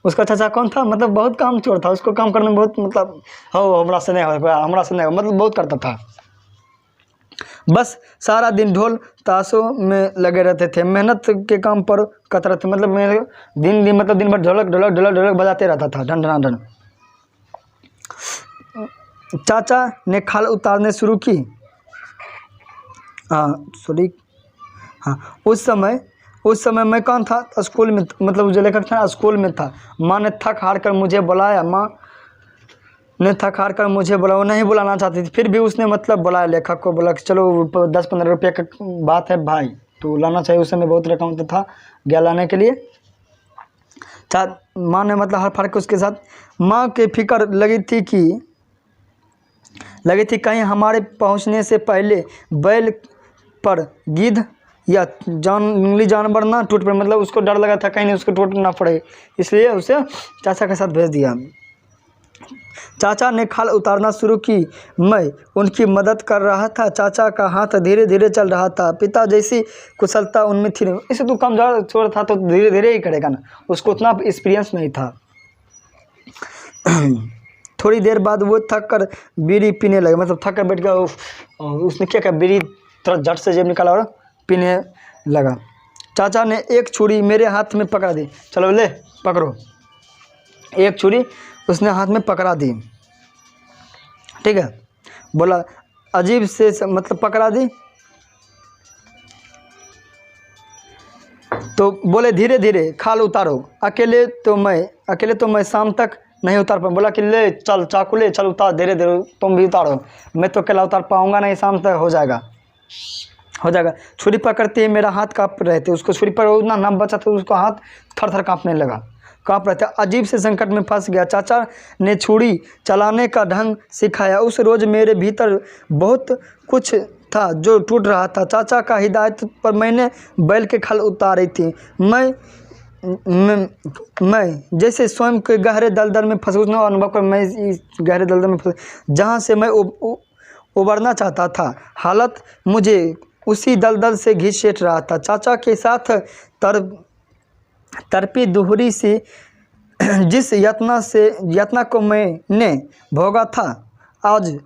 उसका चाचा कौन था? मतलब बहुत काम चोर था, उसको काम करने में बहुत मतलब हमरा से नहीं मतलब बहुत करता था। बस सारा दिन ढोल ताशों में लगे रहते थे, मेहनत के काम पर कतरत थे। मतलब मेरे दिन भर ढोलक बजाते रहता था, ढन। चाचा ने खाल उतारने शुरू की। उस समय मैं कौन था? स्कूल में, मतलब जो लेखक था स्कूल में था। माँ ने थक हार कर मुझे बुलाया। वो नहीं बुलाना चाहती थी, फिर भी उसने मतलब बुलाया लेखक को, बोला कि चलो 10-15 रुपये का बात है भाई, तो लाना चाहिए। उस समय बहुत रकम तो था, गया लाने के लिए। माँ ने मतलब हर फर्क के उसके साथ। माँ के फिक्र लगी थी कहीं हमारे पहुँचने से पहले बैल पर गिद्ध या जंगली जानवर ना टूट पड़े। मतलब उसको डर लगा था कहीं नहीं उसको टूट ना पड़े, इसलिए उसे चाचा के साथ भेज दिया। चाचा ने खाल उतारना शुरू की। मैं उनकी मदद कर रहा था। चाचा का हाथ धीरे धीरे चल रहा था। पिता जैसी कुशलता उनमें थी नहीं। इसे तो कमजोर छोड़ था तो धीरे धीरे ही करेगा ना, उसको उतना एक्सपीरियंस नहीं था। थोड़ी देर बाद वो थक कर बीड़ी पीने लगे, मतलब थक कर बैठ गया। उसने क्या किया, बीड़ी थोड़ा झट से जेब निकाला और पीने लगा। चाचा ने एक छुरी मेरे हाथ में पकड़ा दी। चलो ले पकड़ो। एक छुरी उसने हाथ में पकड़ा दी। ठीक है। बोला अजीब से मतलब पकड़ा दी तो बोले धीरे धीरे खाल उतारो, अकेले तो मैं शाम तक नहीं उतार पाऊँ। बोला कि ले चल चाकू ले, चल उतार, धीरे धीरे तुम भी उतारो, मैं तो अकेला उतार पाऊँगा नहीं, शाम तक हो जाएगा। हो जाएगा। छुरी पकड़ते ही मेरा हाथ काँप रहे थे, उसको छुरी पर उतना नाम बचा था, उसको हाथ थर थर काँपने लगा, काँप रहे थे। अजीब से संकट में फंस गया। चाचा ने छुरी चलाने का ढंग सिखाया। उस रोज़ मेरे भीतर बहुत कुछ था जो टूट रहा था। चाचा का हिदायत पर मैंने बैल के खल उतारी थी। मैं जैसे स्वयं के गहरे दलदल में फंस उसने अनुभव कर, मैं इस गहरे दलदल में फंस जहाँ से मैं उबरना चाहता था। हालत मुझे उसी दलदल से घसीट रहा था। चाचा के साथ तड़पी दोहरी से जिस यातना को मैंने भोगा था, आज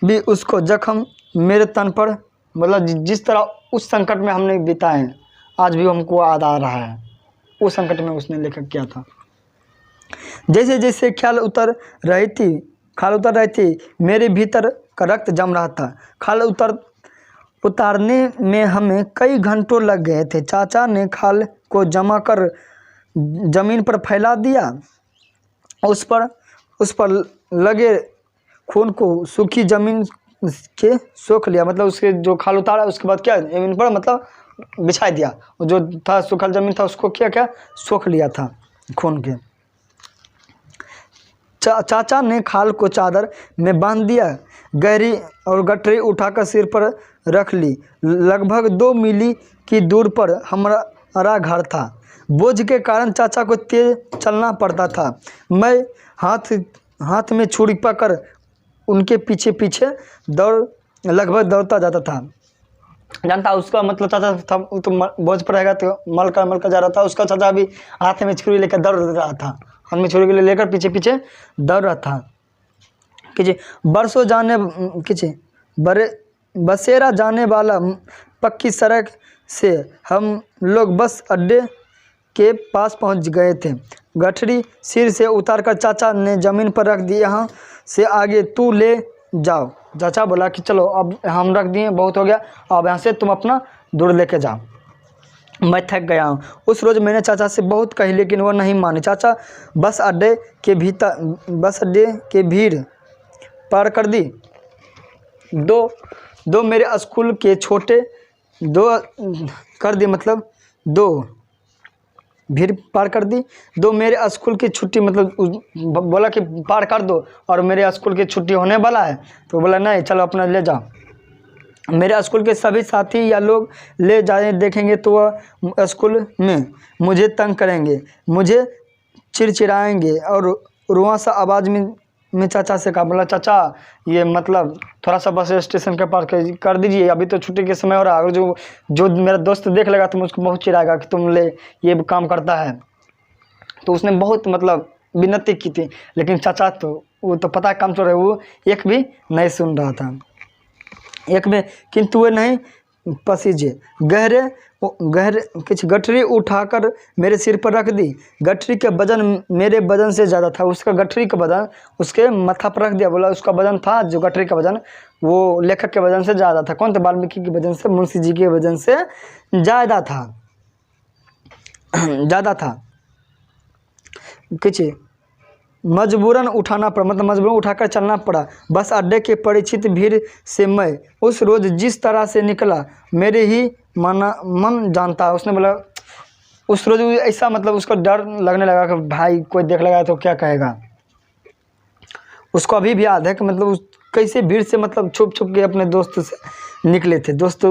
भी उसको जख्म मेरे तन पर, मतलब जिस तरह उस संकट में हमने बिताए हैं, आज भी हमको याद आ रहा है उस संकट में उसने लेखक किया था। जैसे जैसे ख्याल उतर रही थी मेरे भीतर का रक्त जम रहा था। खाल उतारने में हमें कई घंटों लग गए थे। चाचा ने खाल को जमा कर जमीन पर फैला दिया। उस पर लगे खून को सूखी जमीन के सोख लिया, मतलब उसके जो खाल उतारा उसके बाद क्या जमीन पर मतलब बिछा दिया, जो था सूखल जमीन था उसको क्या सोख लिया था खून के। चाचा ने खाल को चादर में बांध दिया, गहरी और गठरी उठाकर सिर पर रख ली। लगभग 2 मील की दूर पर हमारा घर था। बोझ के कारण चाचा को तेज चलना पड़ता था। मैं हाथ में छुरी पकड़ उनके पीछे लगभग दौड़ता जाता था। जानता उसका मतलब चाचा था तो बोझ पर रहेगा तो मल कर जा रहा था। उसका चाचा भी हाथ में छुरी लेकर दौड़ रहा था, हाथ में छुरी लेकर पीछे दौड़ रहा था। बरसों जाने बसेरा जाने वाला पक्की सड़क से हम लोग बस अड्डे के पास पहुंच गए थे। गठरी सिर से उतारकर चाचा ने ज़मीन पर रख दी। यहाँ से आगे तू ले जाओ। चाचा बोला कि चलो अब हम रख दिए, बहुत हो गया, अब यहाँ से तुम अपना दूर लेके जाओ, मैं थक गया हूँ। उस रोज़ मैंने चाचा से बहुत कही लेकिन वो नहीं माने। चाचा बस अड्डे के भीड़ पार कर दी। दो मेरे स्कूल के छोटे भीड़ पार कर दी। 2 मेरे स्कूल की छुट्टी, मतलब बोला कि पार कर दो और मेरे स्कूल की छुट्टी होने वाला है, तो बोला नहीं चलो अपना ले जाओ। मेरे स्कूल के सभी साथी या लोग ले जाए देखेंगे तो वह स्कूल में मुझे तंग करेंगे, मुझे चिड़चिड़ाएंगे और रुआसा आवाज़ में चाचा से कहा, बोला चाचा ये मतलब थोड़ा सा बस स्टेशन के पास कर दीजिए, अभी तो छुट्टी के समय हो रहा है, अगर जो मेरा दोस्त देख लेगा तो उसको बहुत चिढ़ाएगा कि तुम ले ये काम करता है। तो उसने बहुत मतलब विनती की थी, लेकिन चाचा तो वो तो पता काम चल रहा है, वो एक भी नहीं सुन रहा था, एक भी। किंतु वे नहीं पसीजे। गहरे कुछ गठरी उठाकर मेरे सिर पर रख दी। गठरी के वजन मेरे वजन से ज़्यादा था। उसका गठरी का वजन उसके माथा पर रख दिया। बोला उसका वजन था, जो गठरी का वजन वो लेखक के वजन से ज़्यादा था। कौन थे? वाल्मीकि के वजन से, मुंशी जी के वजन से ज़्यादा था। कुछ मजबूरन उठाना पड़ा, मतलब मजबूरन उठाकर चलना पड़ा। बस अड्डे के परिचित भीड़ से मैं उस रोज़ जिस तरह से निकला मेरे ही मन जानता है। उसने बोला उस रोज़ ऐसा, मतलब उसको डर लगने लगा कि भाई कोई देख लगा तो क्या कहेगा। उसको अभी भी याद है कि मतलब कैसे भीड़ से मतलब छुप के अपने दोस्त से निकले थे। दोस्त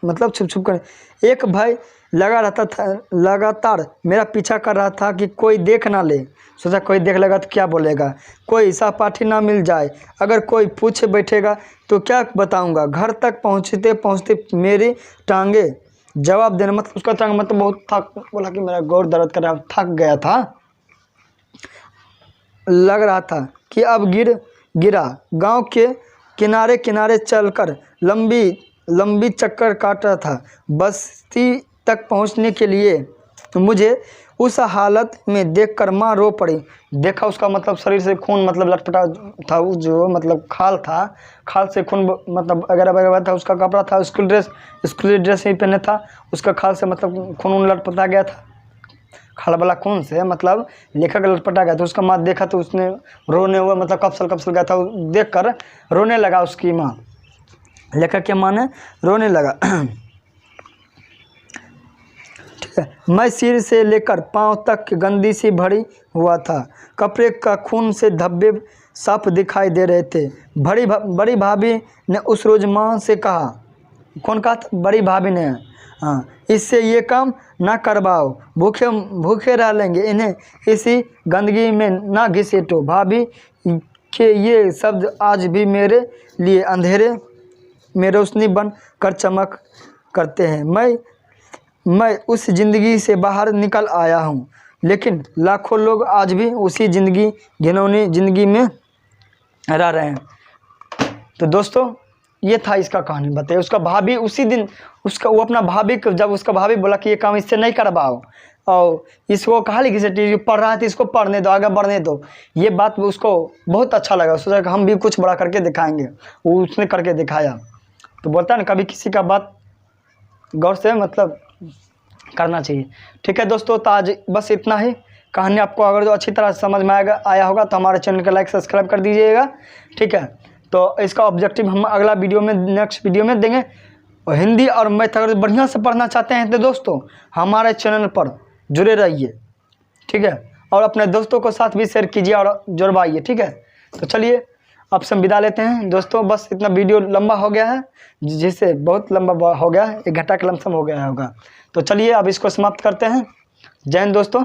मतलब छुप कर एक भाई लगा रहता था, लगातार मेरा पीछा कर रहा था कि कोई देख ना ले। सोचा कोई देख लेगा तो क्या बोलेगा, कोई सहपाठी ना मिल जाए, अगर कोई पूछे बैठेगा तो क्या बताऊंगा। घर तक पहुंचते मेरी टांगे जवाब देना, मतलब उसका टांग मतलब बहुत थक, बोला कि मेरा गोर दर्द कर रहा, थक गया था, लग रहा था कि अब गिरा। गांव के किनारे चलकर लंबी चक्कर काट रहा था। बस्ती तक पहुंचने के लिए मुझे उस हालत में देखकर माँ रो पड़ी। देखा उसका मतलब शरीर से खून मतलब लटपटा था, जो मतलब खाल से खून मतलब वगैरह था। उसका कपड़ा था स्कूल ड्रेस ही पहने था, उसका खाल से मतलब खून लटपटा गया था। खाल वाला खून से मतलब लेखक लटपटा गया था। उसका माँ देखा तो उसने रोने हुआ मतलब कपसल गया था, देख कर रोने लगा उसकी माँ। लेखक के माने रोने लगा। ठीक है। मैं सिर से लेकर पांव तक गंदी सी भरी हुआ था, कपड़े का खून से धब्बे साफ दिखाई दे रहे थे। बड़ी भाभी ने उस रोज माँ से कहा, कौन कहा था? बड़ी भाभी ने। हाँ, इससे ये काम ना करवाओ, भूखे भूखे रह लेंगे, इन्हें इसी गंदगी में ना घसीटो। भाभी के ये शब्द आज भी मेरे लिए अंधेरे में रोशनी बन कर चमक करते हैं। मैं उस ज़िंदगी से बाहर निकल आया हूँ, लेकिन लाखों लोग आज भी उसी घिनौनी ज़िंदगी में रह रहे हैं। तो दोस्तों, ये था इसका कहानी। बताइए, उसका भाभी उसी दिन वो अपना भाभी को, जब उसका भाभी बोला कि ये काम इससे नहीं करवाओ और इसको कहा लिखी से पढ़ रहा है तो इसको पढ़ने दो, आगे बढ़ने दो, ये बात उसको बहुत अच्छा लगा। सोचा कि हम भी कुछ बड़ा करके दिखाएंगे, वो उसने करके दिखाया। तो बोलता है ना, कभी किसी का बात गौर से मतलब करना चाहिए। ठीक है दोस्तों, तो आज बस इतना ही। कहानी आपको अगर जो अच्छी तरह समझ में आया होगा तो हमारे चैनल को लाइक सब्सक्राइब कर दीजिएगा। ठीक है, तो इसका ऑब्जेक्टिव हम अगला वीडियो में, नेक्स्ट वीडियो में देंगे। और हिंदी और मैथ अगर बढ़िया से पढ़ना चाहते हैं तो दोस्तों हमारे चैनल पर जुड़े रहिए। ठीक है, और अपने दोस्तों को साथ भी शेयर कीजिए और जुड़वाइए। ठीक है, तो चलिए अब से हम विदा लेते हैं दोस्तों। बस इतना, वीडियो लंबा हो गया है, जिससे बहुत लंबा हो गया है, 1 घंटा का लमसम हो गया होगा। तो चलिए अब इसको समाप्त करते हैं। जय हिंद दोस्तों।